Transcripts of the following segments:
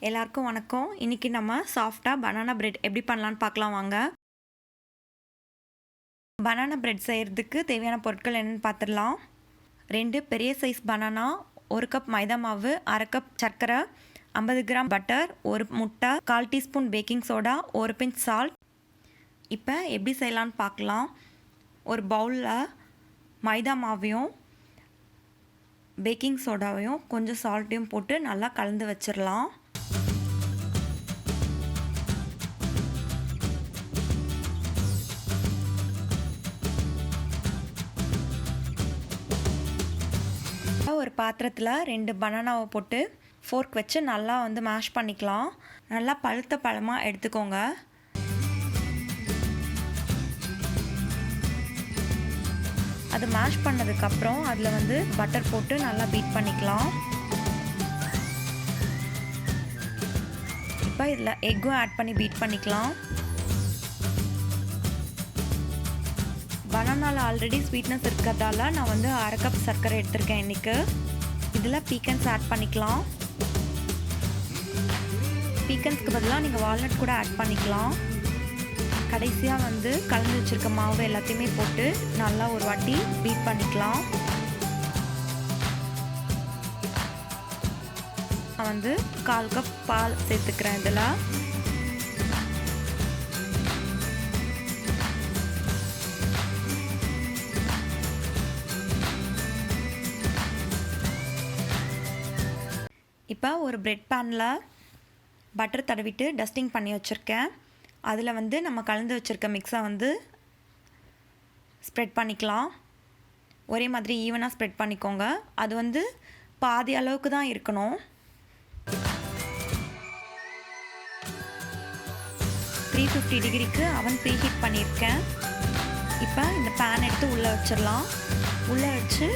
எல்லாருக்கும் வணக்கம். இன்னைக்கு நம்ம சாஃப்ட்டா பனானா பிரெட் எப்படி பண்ணலான்னு பார்க்கலாம் வாங்க. பனானா பிரெட் செய்கிறதுக்கு தேவையான பொருட்கள் என்னென்னு பார்த்துடலாம். 2 பெரிய சைஸ் பனானா, 1 கப் மைதா மாவு, 1/2 கப் சர்க்கரை, 50 கிராம் பட்டர், 1 முட்டை, 1/4 teaspoon baking soda, 1 pinch salt. இப்போ எப்படி செய்யலான்னு பார்க்கலாம். ஒரு பவுலில் மைதா மாவையும் பேக்கிங் சோடாவையும் கொஞ்சம் சால்ட்டையும் போட்டு நல்லா கலந்து வச்சிடலாம். ஒரு பாத்திரத்தில் 2 பனானாவை போட்டு ஃபோர்க் வச்சு நல்லா மேஷ் பண்ணிக்கலாம். நல்லா பழுத்த பழமாக எடுத்துக்கோங்க. அது மேஷ் பண்ணதுக்கப்புறம் அதில் பட்டர் போட்டு நல்லா பீட் பண்ணிக்கலாம். இப்போ இதில் எக்கும் ஆட் பண்ணி பீட் பண்ணிக்கலாம். பனானாவில் ஆல்ரெடி ஸ்வீட்னஸ் இருக்கிறதால நான் 1/2 கப் சர்க்கரை எடுத்திருக்கேன் இன்றைக்கி. இதில் பீக்கன்ஸ் ஆட் பண்ணிக்கலாம். பீக்கன்ஸ்க்கு பதிலாக நீங்கள் வால்நட் கூட ஆட் பண்ணிக்கலாம். கடைசியாக கலந்து வச்சுருக்க மாவு எல்லாத்தையுமே போட்டு நல்லா ஒரு வாட்டி பீட் பண்ணிக்கலாம். நான் 1/4 கப் பால் சேர்த்துக்கிறேன். இதில் இப்போ ஒரு பிரெட் பேனில் பட்டர் தடவிட்டு டஸ்டிங் பண்ணி வச்சுருக்கேன். அதில் நம்ம கலந்து வச்சுருக்க மிக்ஸை ஸ்ப்ரெட் பண்ணிக்கலாம். ஒரே மாதிரி ஈவனாக ஸ்ப்ரெட் பண்ணிக்கோங்க. அது பாதி அளவுக்கு தான் இருக்கணும். 350 டிகிரிக்கு அவன் ப்ரீ ஹீட் பண்ணியிருக்கேன். இப்போ இந்த பேன் எடுத்து உள்ளே வச்சிடலாம். உள்ளே வச்சு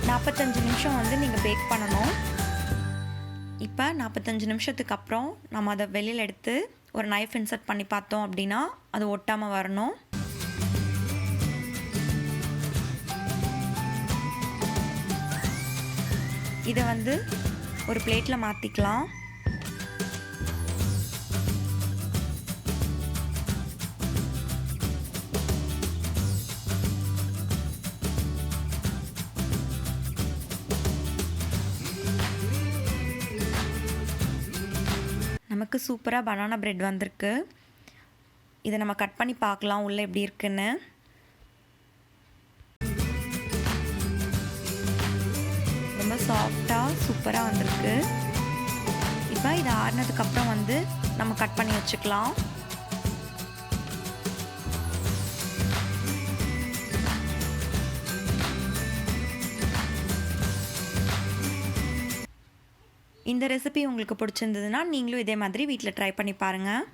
45 நிமிஷம் நீங்கள் பேக் பண்ணணும். இப்போ 45 நிமிஷத்துக்கு அப்புறம் நம்ம அதை வெளியில் எடுத்து ஒரு நைஃப் இன்சர்ட் பண்ணி பார்த்தோம் அப்படின்னா அது ஒட்டாமல் வரணும். இதை ஒரு பிளேட்டில் மாற்றிக்கலாம். நமக்கு சூப்பராக பனானா பிரெட் வந்திருக்கு. இதை நம்ம கட் பண்ணி பார்க்கலாம் உள்ளே எப்படி இருக்குன்னு. ரொம்ப சாஃப்டாக சூப்பராக வந்திருக்கு. இப்போ இதை ஆறுனதுக்கப்புறம் நம்ம கட் பண்ணி வச்சுக்கலாம். இந்த ரெசிபி உங்களுக்கு பிடிச்சிருந்ததுன்னா நீங்களும் இதே மாதிரி வீட்டில் ட்ரை பண்ணி பாருங்கள்.